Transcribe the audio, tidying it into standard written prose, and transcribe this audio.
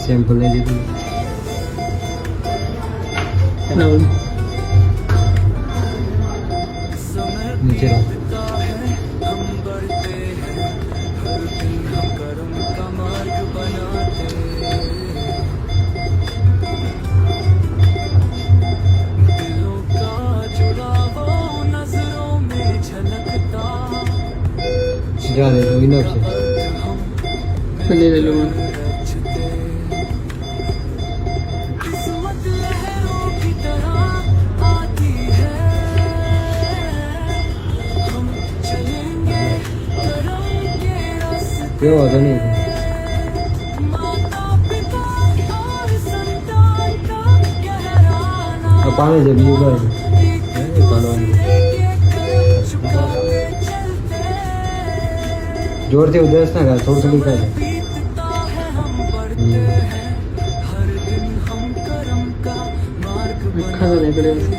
Sample नहीं दी तुमने नीचे रहो। जा दे दो इनफ से ले लो। ये होता नहीं अब पानी जब ये कर जोर से उधर ना कर थोड़ी थोड़ी कर खाना नहीं पड़ेगा।